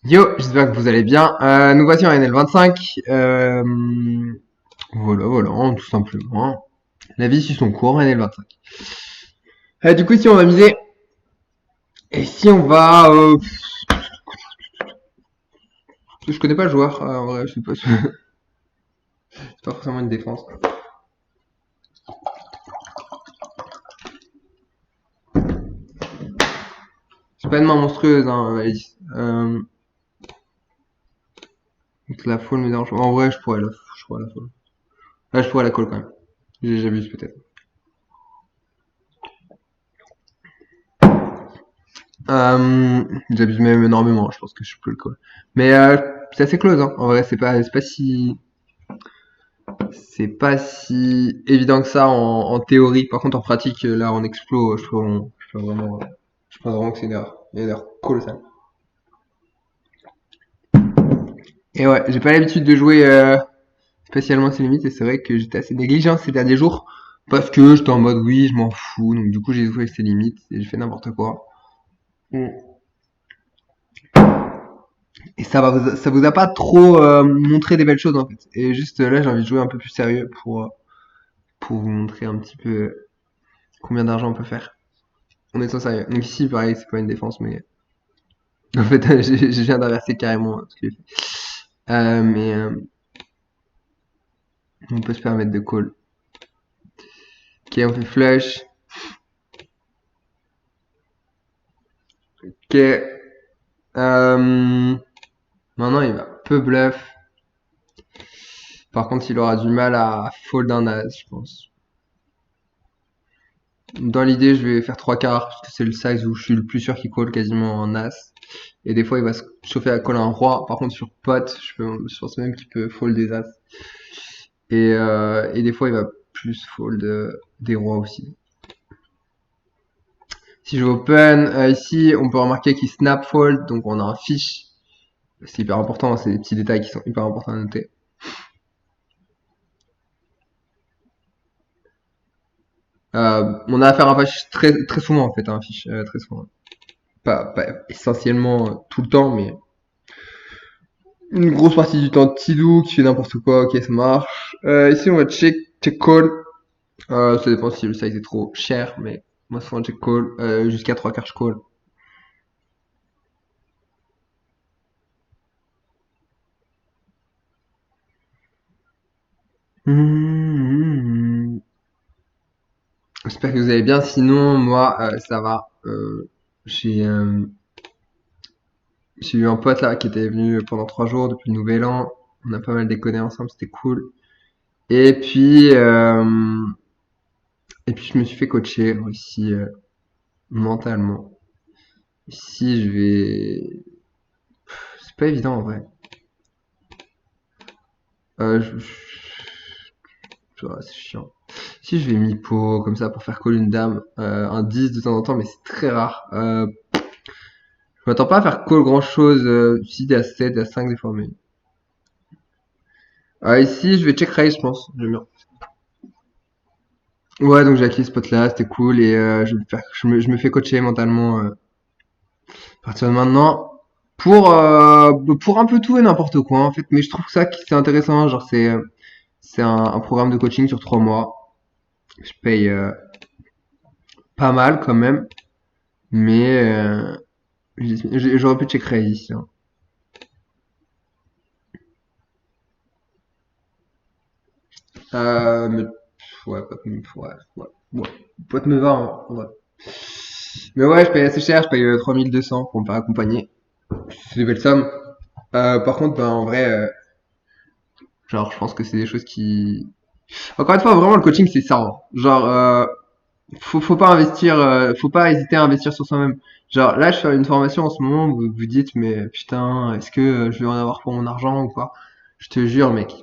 Yo, j'espère que vous allez bien. Nous voici en NL25. Voilà, tout simplement. La vie suit son cours en NL25. Du coup, ici, on va miser. Et si on va... je connais pas le joueur. En vrai, je sais pas. C'est pas forcément une défense. C'est pas une main monstrueuse, hein, Alice. Donc la folle me dérange pas. En vrai, je pourrais la folle. Là, je pourrais la call quand même. J'abuse peut-être. J'abuse même énormément. Je pense que je peux le call. Mais c'est assez close, hein. En vrai, c'est pas si évident que ça en théorie. Par contre, en pratique, là, en explo, je pense vraiment que c'est une erreur colossale. Et ouais, j'ai pas l'habitude de jouer spécialement ces limites et c'est vrai que j'étais assez négligent ces derniers jours parce que j'étais en mode oui, je m'en fous. Donc du coup, j'ai joué avec ces limites et j'ai fait n'importe quoi. Mm. Et ça vous a pas trop montré des belles choses en fait. Et juste là, j'ai envie de jouer un peu plus sérieux pour vous montrer un petit peu combien d'argent on peut faire. On est sans sérieux. Donc ici, pareil, c'est pas une défense, mais en fait, je viens d'inverser carrément ce que j'ai fait. Mais on peut se permettre de call. Ok, on fait flush. Ok. Maintenant, il va peu bluff. Par contre, il aura du mal à fold un as, je pense. Dans l'idée, je vais faire trois quarts, parce que c'est le size où je suis le plus sûr qu'il call quasiment en as. Et des fois, il va se chauffer à call un roi. Par contre, sur pot, je pense même qu'il peut fold des as. Et des fois, il va plus fold des rois aussi. Si je vais open, ici, on peut remarquer qu'il snap fold, donc on a un fish. C'est hyper important, c'est des petits détails qui sont hyper importants à noter. On a affaire à un fish très souvent en fait, un fish très souvent. Pas essentiellement tout le temps, mais une grosse partie du temps, Tidou qui fait n'importe quoi, ok ça marche. Ici on va check call. Ça dépend si le size est trop cher, mais moi souvent check call, jusqu'à 3 cartes je call. Mmh. J'espère que vous allez bien, sinon moi ça va. J'ai euh, j'ai eu un pote là qui était venu pendant 3 jours depuis le Nouvel An. On a pas mal déconné ensemble, c'était cool. Et puis je me suis fait coacher aussi mentalement. Ici je vais, c'est pas évident en vrai. Euh, je- c'est chiant. Si je vais mi-pot comme ça pour faire call une dame, un 10 de temps en temps, mais c'est très rare. Je m'attends pas à faire call grand chose, si des à 7, des à 5 des fois, mais. Ici, je vais check raise, je pense. J'aime bien. Ouais, donc j'ai acquis ce spot là, c'était cool, et je me fais coacher mentalement à partir de maintenant pour un peu tout et n'importe quoi en fait, mais je trouve ça que c'est intéressant, genre c'est un programme de coaching sur 3 mois. Je paye pas mal quand même, mais j'aurais pu check raise ici, hein. Mais ouais, ouais. Pote me va, hein, ouais. Mais ouais, je paye assez cher, je paye 3200 pour me faire accompagner. C'est des belles sommes. Par contre, ben, en vrai, genre, je pense que c'est des choses qui... Encore une fois, vraiment, le coaching, c'est ça, hein. Genre, faut pas investir, faut pas hésiter à investir sur soi-même. Genre, là, je fais une formation en ce moment où vous vous dites, mais putain, est-ce que je vais en avoir pour mon argent ou quoi? Je te jure, mec.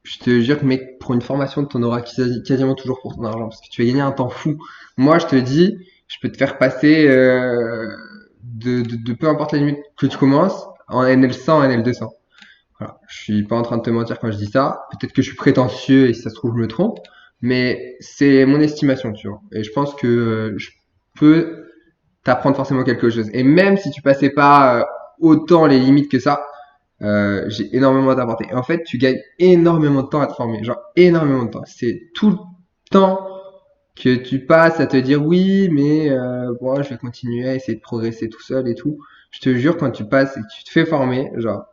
Je te jure que, mec, pour une formation, t'en auras quasiment toujours pour ton argent parce que tu vas gagner un temps fou. Moi, je te dis, je peux te faire passer de peu importe la limite que tu commences en NL100 en NL200. Voilà. Je suis pas en train de te mentir quand je dis ça. Peut-être que je suis prétentieux et si ça se trouve, je me trompe. Mais c'est mon estimation, tu vois. Et je pense que je peux t'apprendre forcément quelque chose. Et même si tu passais pas autant les limites que ça. J'ai énormément à t'apporter. Et en fait, tu gagnes énormément de temps à te former. Genre, énormément de temps. C'est tout le temps que tu passes à te dire oui, mais bon, je vais continuer à essayer de progresser tout seul et tout. Je te jure, quand tu passes et que tu te fais former, genre,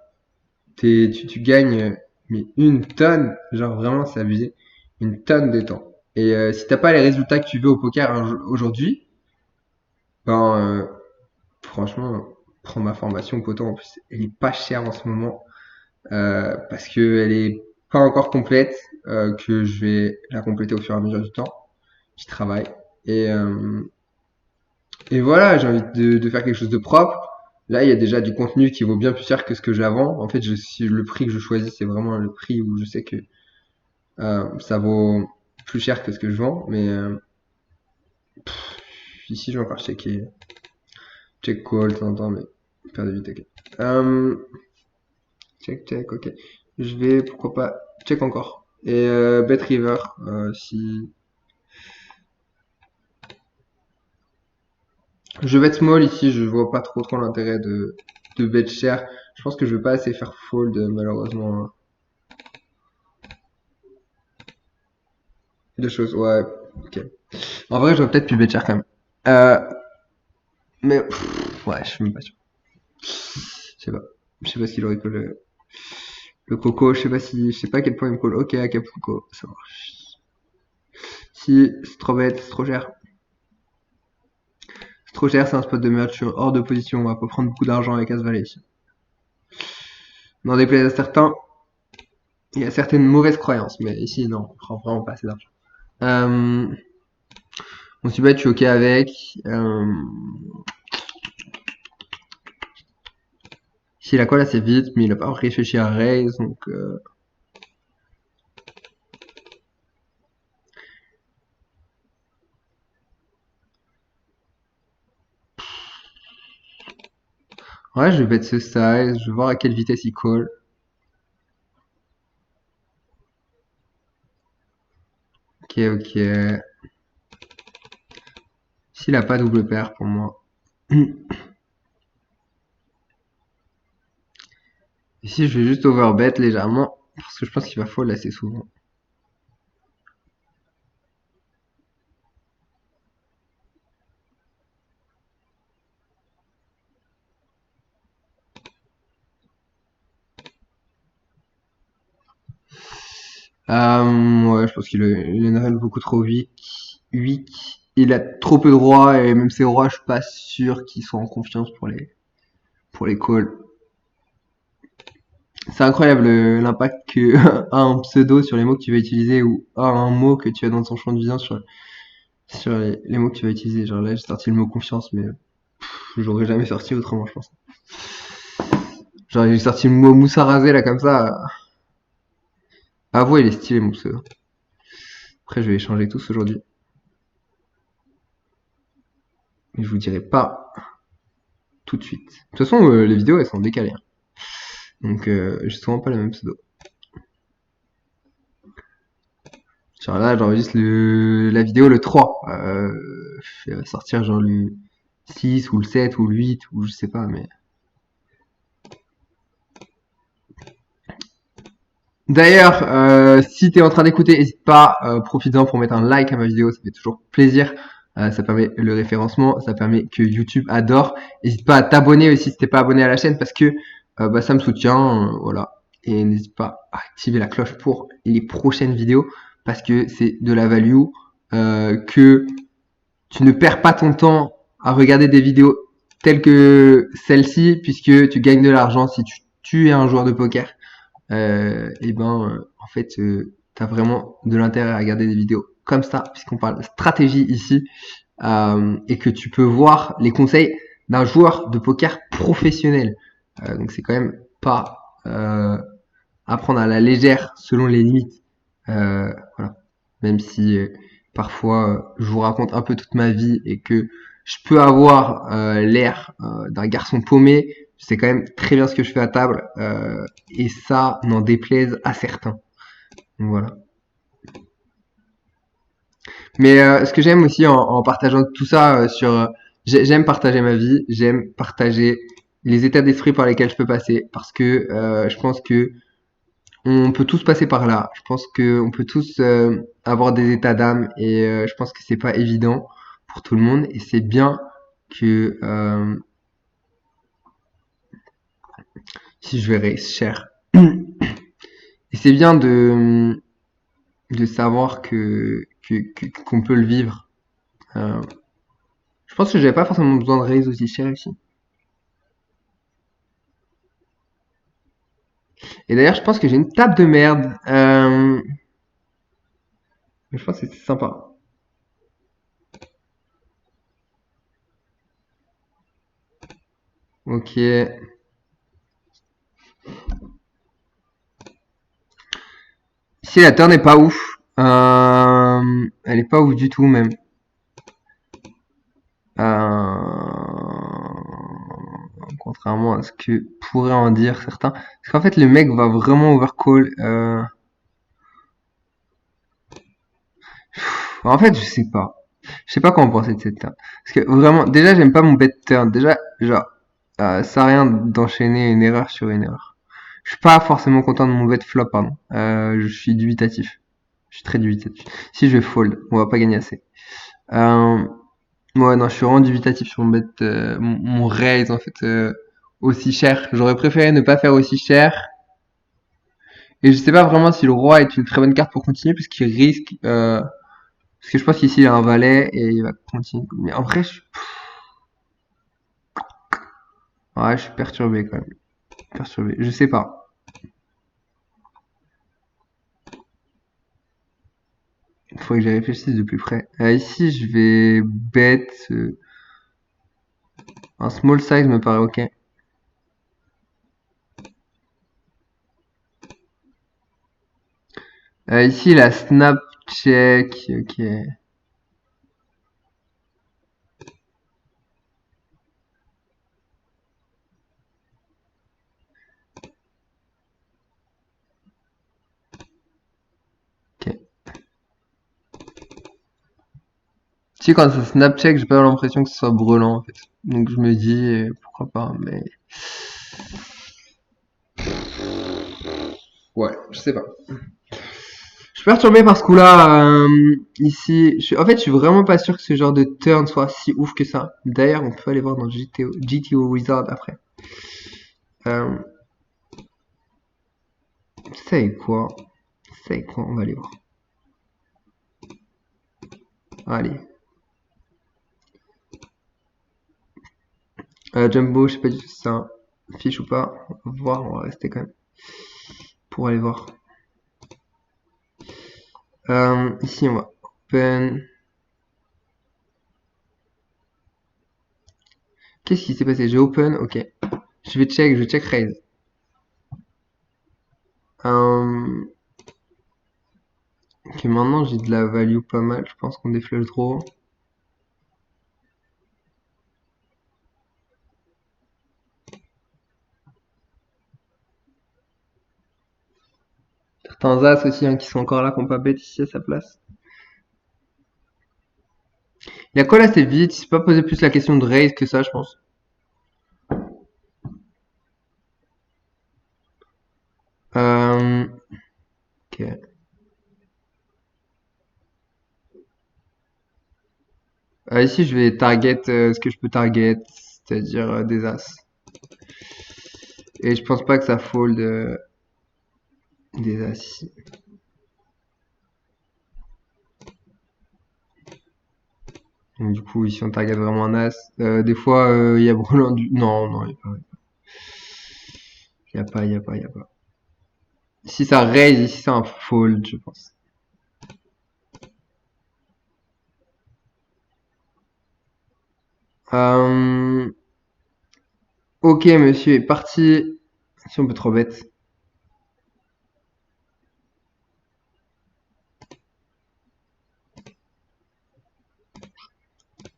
tu gagnes mais une tonne, genre vraiment c'est abusé, une tonne de temps. Et si t'as pas les résultats que tu veux au poker aujourd'hui, ben franchement, prends ma formation, poteau. En plus, elle est pas chère en ce moment parce que elle est pas encore complète, que je vais la compléter au fur et à mesure du temps. J'y travaille. Et, euh, et voilà, j'ai envie de faire quelque chose de propre. Là, il y a déjà du contenu qui vaut bien plus cher que ce que j'ai avant. En fait, si le prix que je choisis, c'est vraiment le prix où je sais que ça vaut plus cher que ce que je vends. Mais ici, je vais encore check call de temps en temps, mais faire de vite, ok. Check, ok. Je vais, pourquoi pas, check encore. Et Bet River, si... Je bet small ici, je vois pas trop l'intérêt de bet cher. Je pense que je vais pas assez faire fold, malheureusement. Deux choses, ouais, ok. En vrai, j'aurais peut-être pu bet cher quand même. Euh, mais, ouais, je suis même pas sûr. Je sais pas. Je sais pas ce qu'il aurait call le coco, je sais pas à quel point il me call. Ok, Acapulco, ça marche. Si, c'est trop bête, c'est trop cher. C'est trop cher, c'est un spot de merge, je suis hors de position, on va pas prendre beaucoup d'argent avec As-Valet ici. N'en déplaise à certains, il y a certaines mauvaises croyances, mais ici, non, on prend vraiment pas assez d'argent. On s'y bat, je suis ok avec. Ici, la colle assez vite, mais il a pas réfléchi à raise, donc ouais, je vais bet ce size, je vais voir à quelle vitesse il call. Ok, ok. S'il a pas double paire pour moi. Ici, je vais juste overbet légèrement, parce que je pense qu'il va fold assez souvent. Ouais, je pense qu'il est une règle beaucoup trop weak. Il a trop peu de rois, et même ses rois, je suis pas sûr qu'ils soient en confiance pour les calls. C'est incroyable l'impact que a un pseudo sur les mots que tu vas utiliser ou a un mot que tu as dans ton champ de vision sur les mots que tu vas utiliser. Genre là, j'ai sorti le mot confiance, mais j'aurais jamais sorti autrement, je pense. Genre, j'ai sorti le mot moussa rasé là comme ça. Avouez, il est stylé mon pseudo. Après, je vais les changer tous aujourd'hui. Mais je vous dirai pas tout de suite. De toute façon, les vidéos elles sont décalées, hein. Donc, j'ai souvent pas le même pseudo. Genre là, j'enregistre la vidéo le 3. Elle va sortir genre le 6 ou le 7 ou le 8 ou je sais pas, mais. D'ailleurs, si t'es en train d'écouter, n'hésite pas, profite-en pour mettre un like à ma vidéo, ça fait toujours plaisir. Ça permet le référencement, ça permet que YouTube adore. N'hésite pas à t'abonner aussi si t'es pas abonné à la chaîne parce que bah, ça me soutient, voilà. Et n'hésite pas à activer la cloche pour les prochaines vidéos parce que c'est de la value, que tu ne perds pas ton temps à regarder des vidéos telles que celle-ci puisque tu gagnes de l'argent si tu es un joueur de poker. Et ben en fait t'as vraiment de l'intérêt à regarder des vidéos comme ça puisqu'on parle de stratégie ici, et que tu peux voir les conseils d'un joueur de poker professionnel. Donc c'est quand même pas à prendre à la légère selon les limites. Voilà. Même si parfois je vous raconte un peu toute ma vie et que je peux avoir l'air d'un garçon paumé, je sais quand même très bien ce que je fais à table, et ça n'en déplaise à certains. Donc voilà. Mais ce que j'aime aussi en partageant tout ça j'aime partager ma vie, j'aime partager les états d'esprit par lesquels je peux passer, parce que je pense que on peut tous passer par là. Je pense que on peut tous avoir des états d'âme et je pense que c'est pas évident pour tout le monde et c'est bien que si je verrais cher. Et c'est bien de savoir qu'on peut le vivre. Euh, je pense que j'avais pas forcément besoin de raise aussi cher ici. Et d'ailleurs, je pense que j'ai une table de merde. Mais je pense que c'est sympa. Ok. Ici, la turn n'est pas ouf. Elle est pas ouf du tout même. Contrairement à ce que pourraient en dire certains. Parce qu'en fait, le mec va vraiment overcall. En fait, je sais pas. Je sais pas comment penser de cette turn. Parce que vraiment, déjà, j'aime pas mon bet turn. Déjà, genre, ça sert à rien d'enchaîner une erreur sur une erreur. Je suis pas forcément content de mon bet flop, pardon. Je suis dubitatif. Je suis très dubitatif. Si je vais fold, on va pas gagner assez. Euh, ouais, non, je suis vraiment dubitatif sur mon bet, mon raise en fait aussi cher. J'aurais préféré ne pas faire aussi cher. Et je sais pas vraiment si le roi est une très bonne carte pour continuer, puisqu'il risque. Parce que je pense qu'ici il a un valet et il va continuer. Mais en vrai, ouais, je suis perturbé quand même. Perturbé. Je sais pas. Il faudrait que j'y réfléchisse de plus près. Ici, je vais bet. Un small size me paraît ok. Ici, la snap check. Ok. Ok. Tu sais, quand ça snap check, j'ai pas l'impression que ce soit brûlant en fait. Donc je me dis pourquoi pas, mais ouais, je sais pas. Je suis perturbé par ce coup-là. Ici, en fait, je suis vraiment pas sûr que ce genre de turn soit si ouf que ça. D'ailleurs, on peut aller voir dans GTO Wizard après. Euh, c'est quoi? C'est quoi? On va aller voir. Allez. Jumbo, je sais pas du tout si c'est un fiche ou pas. On va voir, on va rester quand même. Pour aller voir. Ici, on va open. Qu'est-ce qui s'est passé? J'ai open, ok. Je vais check raise. Ok, maintenant j'ai de la value pas mal. Je pense qu'on déflush draw. Certains as aussi hein, qui sont encore là, qui n'ont pas bet ici à sa place. Il a quoi là, c'est vite. Il s'est pas posé plus la question de raise que ça, je pense. Euh, ok. Ici, je vais target ce que je peux target, c'est-à-dire des as. Et je pense pas que ça fold des as ici. Donc, du coup, ici, on target vraiment un as. Des fois, il y a brûlant du... Non, non, il y a pas, il y a pas, il y a pas. Si ça raise, ici, c'est un fold, je pense. Euh, ok, monsieur est parti. Si on peut trop bête.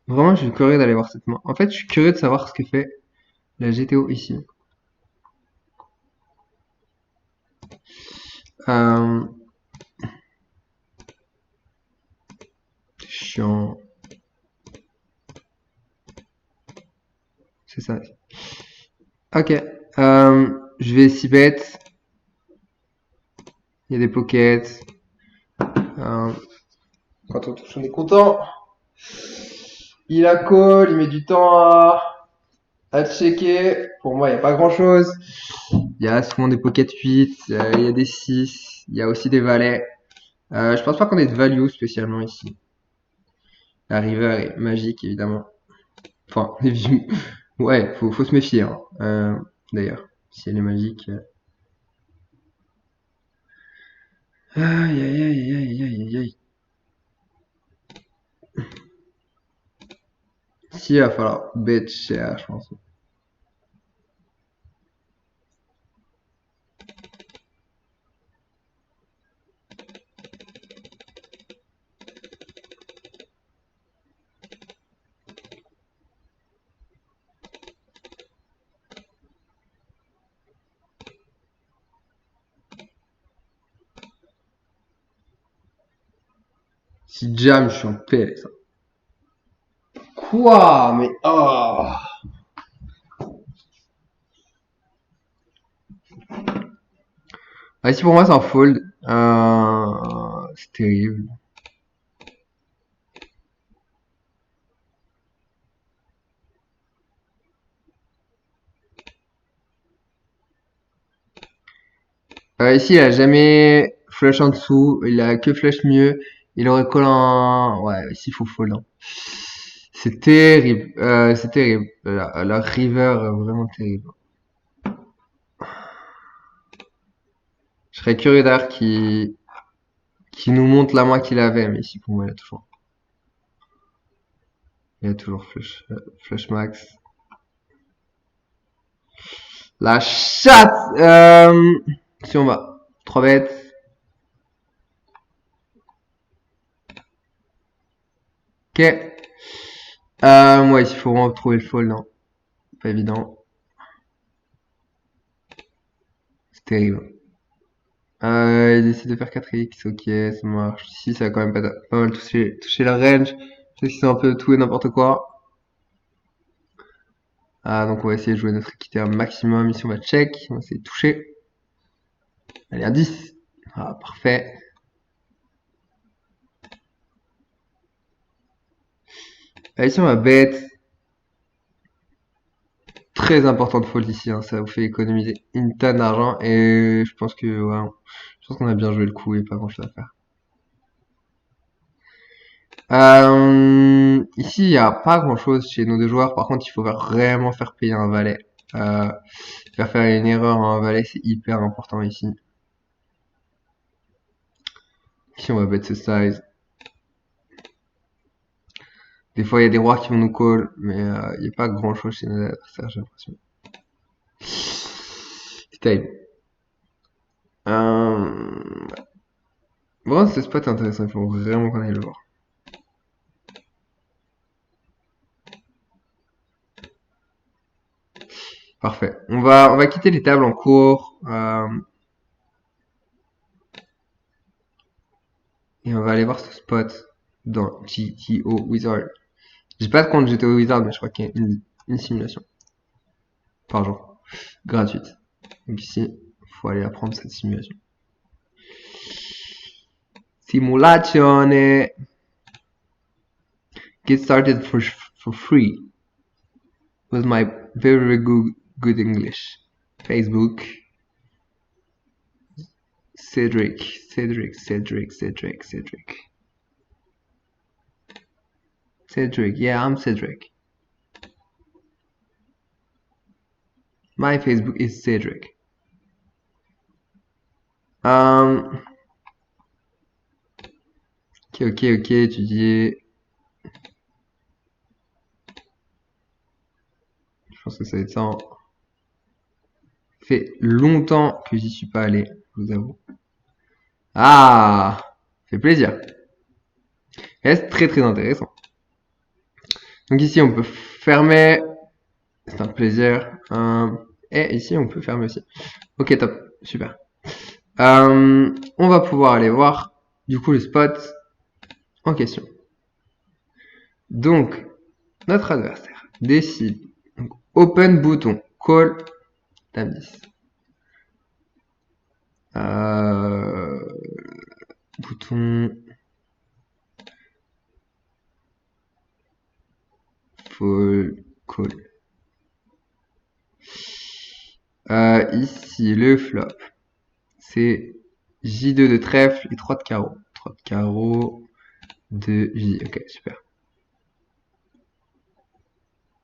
Vraiment, je suis curieux d'aller voir cette main. En fait, je suis curieux de savoir ce que fait la GTO ici. Euh, chiant. C'est ça. Ok. Je vais 6 bêtes. Il y a des pockets. Quand on touche, on est content. Il a call, il met du temps à checker. Pour moi, il n'y a pas grand chose. Il y a souvent des pockets 8, il y a des 6, il y a aussi des valets. Je pense pas qu'on ait de value spécialement ici. La river est magique, évidemment. Enfin, les views. Ouais, faut se méfier, hein. D'ailleurs, si elle est magique. Aïe, aïe, aïe, aïe, aïe, aïe, aïe. Si, il va falloir bet cher, je pense. Si jam, je suis en paix avec ça. Quoi? Mais oh! Ici pour moi c'est un fold. C'est terrible. Ici il a jamais flush en dessous, il a que flush mieux. Il aurait call en... Ouais, ici il faut fold, hein. C'est terrible. C'est terrible. La river vraiment terrible. Je serais curieux d'ailleurs qui nous montre la main qu'il avait, mais ici pour moi il a toujours flush max. La chatte. Si on va 3 bêtes. Ok. Moi ici il faut vraiment trouver le fold, non, pas évident. C'est terrible. Il décide de faire 4x, ok, ça marche. Ici, ça va quand même pas mal toucher la range. Je sais que c'est un peu tout et n'importe quoi. Donc on va essayer de jouer notre équité un maximum. Ici, on va check. On va essayer de toucher. Allez, un 10. Ah, parfait. Ici, on va bet. Très important de fold ici, hein. Ça vous fait économiser une tonne d'argent. Et je pense que, ouais, je pense qu'on a bien joué le coup et pas grand chose à faire. Ici, il n'y a pas grand chose chez nos deux joueurs. Par contre, il faut vraiment faire payer un valet. Faire une erreur à un valet, c'est hyper important ici. Ici, on va bet ce size. Des fois, il y a des rois qui vont nous call, mais il n'y a pas grand chose chez nos adversaires, j'ai l'impression. Style. Bon, ce spot est intéressant, il faut vraiment qu'on aille le voir. Parfait. On va quitter les tables en cours. Et on va aller voir ce spot dans GTO Wizard. J'ai pas de compte GTO Wizard, mais je crois qu'il y a une simulation par jour. Gratuite. Donc ici, il faut aller apprendre cette simulation. Simulazione. Get started for free with my very good English. Facebook. Cedric. Yeah, I'm Cedric. My Facebook is Cedric. Ok, étudier. Je pense que ça va être ça, hein. Ça fait longtemps que j'y suis pas allé, je vous avoue. Ah, ça fait plaisir. Et c'est très intéressant. Donc ici, on peut fermer. C'est un plaisir. Et ici, on peut fermer aussi. Ok, top. Super. On va pouvoir aller voir, du coup, le spot en question. Donc, notre adversaire décide. Donc, open bouton, call. Dame 10. Euh, bouton. Fold. Call. Ici, le flop. C'est J2 de trèfle et 3 de carreau. 3 de carreau de J. Ok, super.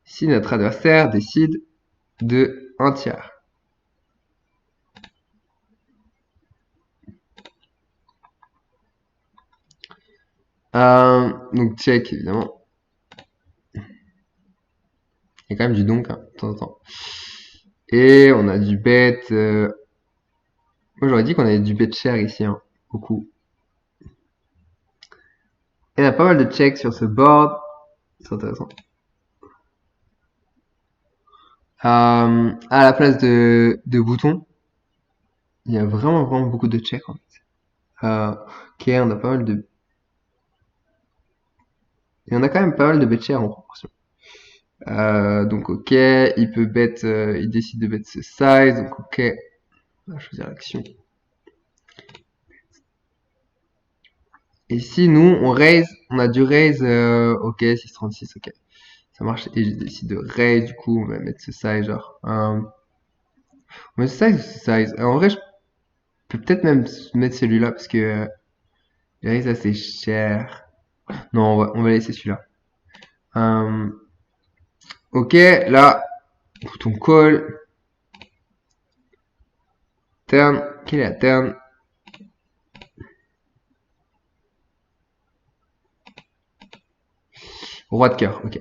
Ici, notre adversaire décide de 1 tiers. Donc check, évidemment. Il y a quand même du donc, hein, de temps en temps. Et on a du bet. Moi, j'aurais dit qu'on avait du bet cher ici, hein, beaucoup. Et on a pas mal de checks sur ce board. C'est intéressant. À la place de boutons, il y a vraiment beaucoup de checks en fait. Ok, on a pas mal de. Et on a quand même pas mal de bet cher en proportion. Donc ok, il peut bet, il décide de bet ce size, donc ok, on va choisir l'action. Et ici, nous, on raise, on a du raise, ok, 6,36, ok. Ça marche, et je décide de raise, du coup, on va mettre ce size, genre, on met ce size ou ce size? En vrai, je peux peut-être même mettre celui-là, parce que, le raise, assez cher. Non, on va laisser celui-là. Ok, là, bouton call, turn, quelle est la turn? Roi de cœur, ok.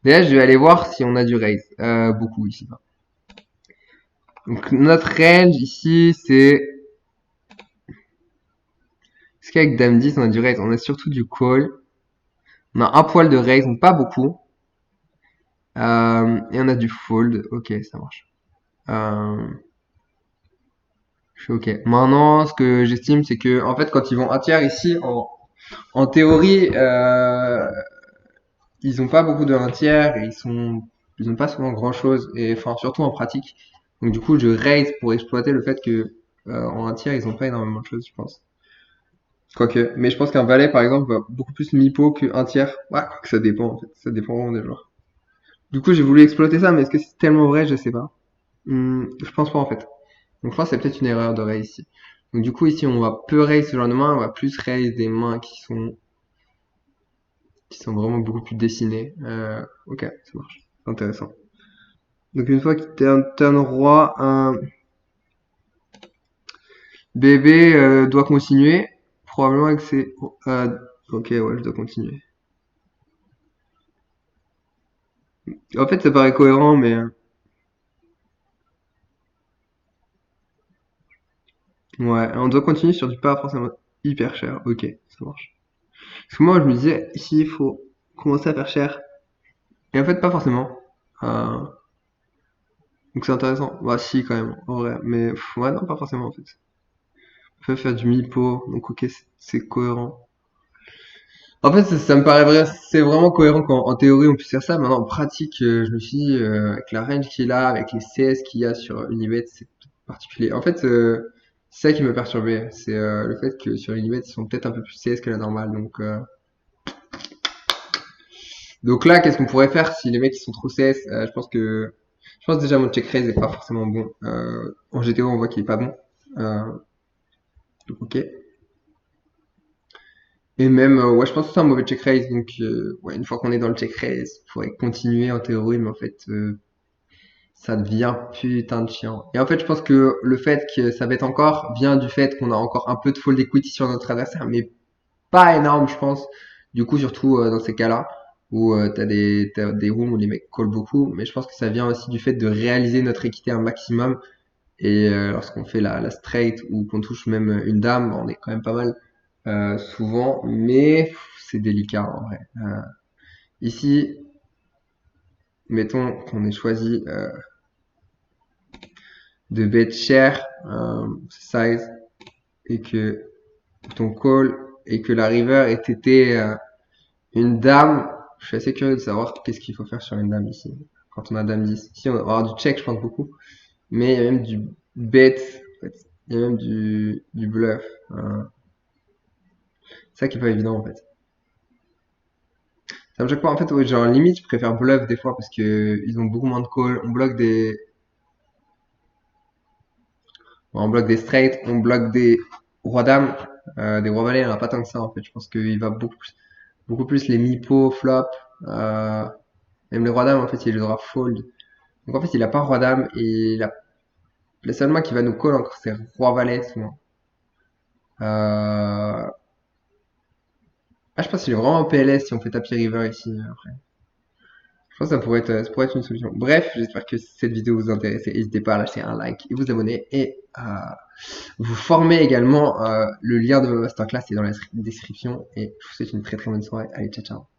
Déjà, je vais aller voir si on a du raise. Beaucoup ici. Donc, notre range ici, c'est... Est-ce qu'avec Dame 10, on a du raise? On a surtout du call. On a un poil de raise, donc pas beaucoup. Et on a du fold. Ok, ça marche. Je suis ok. Maintenant, ce que j'estime, c'est que, en fait, quand ils vont un tiers ici, en théorie, ils ont pas beaucoup de 1 tiers et ils ont pas souvent grand chose, et enfin, surtout en pratique. Donc, du coup, je raise pour exploiter le fait que, en 1 tiers, ils ont pas énormément de choses, je pense. Quoique, mais je pense qu'un valet, par exemple, va beaucoup plus mi-pot qu'un tiers. Ouais, quoique ça dépend, en fait. Ça dépend vraiment des joueurs. Du coup, j'ai voulu exploiter ça, mais est-ce que c'est tellement vrai? Je sais pas. Je pense pas, en fait. Donc, je pense que c'est peut-être une erreur de raise ici. Donc, du coup, ici, on va peu raise ce genre de main, on va plus raise des mains qui sont vraiment beaucoup plus dessinées. Ok, ça marche. C'est intéressant. Donc, une fois qu'il turn roi, un bébé doit continuer. Probablement avec ses... ok, ouais, je dois continuer. En fait, ça paraît cohérent, mais... ouais, on doit continuer sur du pas forcément hyper cher. Ok, ça marche. Parce que moi, je me disais, ici, il faut commencer à faire cher. Et en fait, pas forcément. Euh, donc c'est intéressant. Bah si, quand même, en vrai. Mais ouais, non, pas forcément, en fait. On peut faire du mi-pot, donc ok, c'est cohérent. En fait, ça me paraît vrai, c'est vraiment cohérent qu'en théorie on puisse faire ça. Maintenant, en pratique, je me suis dit, avec la range qu'il a, avec les CS qu'il y a sur Unibet, c'est particulier. En fait, c'est ça qui me perturbait. C'est le fait que sur Unibet, ils sont peut-être un peu plus CS que la normale. Donc là, qu'est-ce qu'on pourrait faire si les mecs ils sont trop CS? Je pense déjà mon check raise est pas forcément bon. En GTO, on voit qu'il est pas bon. Euh, donc ok. Et même, ouais, je pense que c'est un mauvais check raise. Donc, ouais, une fois qu'on est dans le check raise, il faudrait continuer en théorie, mais en fait, ça devient putain de chiant. Et en fait, je pense que le fait que ça bête encore vient du fait qu'on a encore un peu de fold equity sur notre adversaire, mais pas énorme, je pense. Du coup, surtout dans ces cas-là, où t'as des rooms où les mecs call beaucoup, mais je pense que ça vient aussi du fait de réaliser notre équité un maximum. Et lorsqu'on fait la straight ou qu'on touche même une dame, on est quand même pas mal souvent, mais c'est délicat en vrai. Ici, mettons qu'on ait choisi de bet cher size et que ton call et que la river ait été une dame. Je suis assez curieux de savoir qu'est-ce qu'il faut faire sur une dame ici. quand on a dame 10. Ici, on va avoir du check, je pense, beaucoup. Mais il y a même du bet, en fait. Il y a même du bluff. C'est ça qui est pas évident, en fait. Ça me choque pas, en fait, ouais, genre, limite, je préfère bluff des fois parce que ils ont beaucoup moins de calls. On bloque des straights, on bloque des rois dames, des rois valets, il n'y en a pas tant que ça, en fait. Je pense qu'il va beaucoup plus les mi-pot, flop, même les rois dames, en fait, il les aura fold. Donc, en fait, il a pas roi dame et le seul main qui va nous call encore, c'est roi valet, souvent. Je pense qu'il est vraiment en PLS si on fait tapis river ici, après. Je pense que ça pourrait être une solution. Bref, j'espère que cette vidéo vous intéresse. N'hésitez pas à lâcher un like et vous abonner et à vous former également. Le lien de ma masterclass est dans la description et je vous souhaite une très très bonne soirée. Allez, ciao ciao.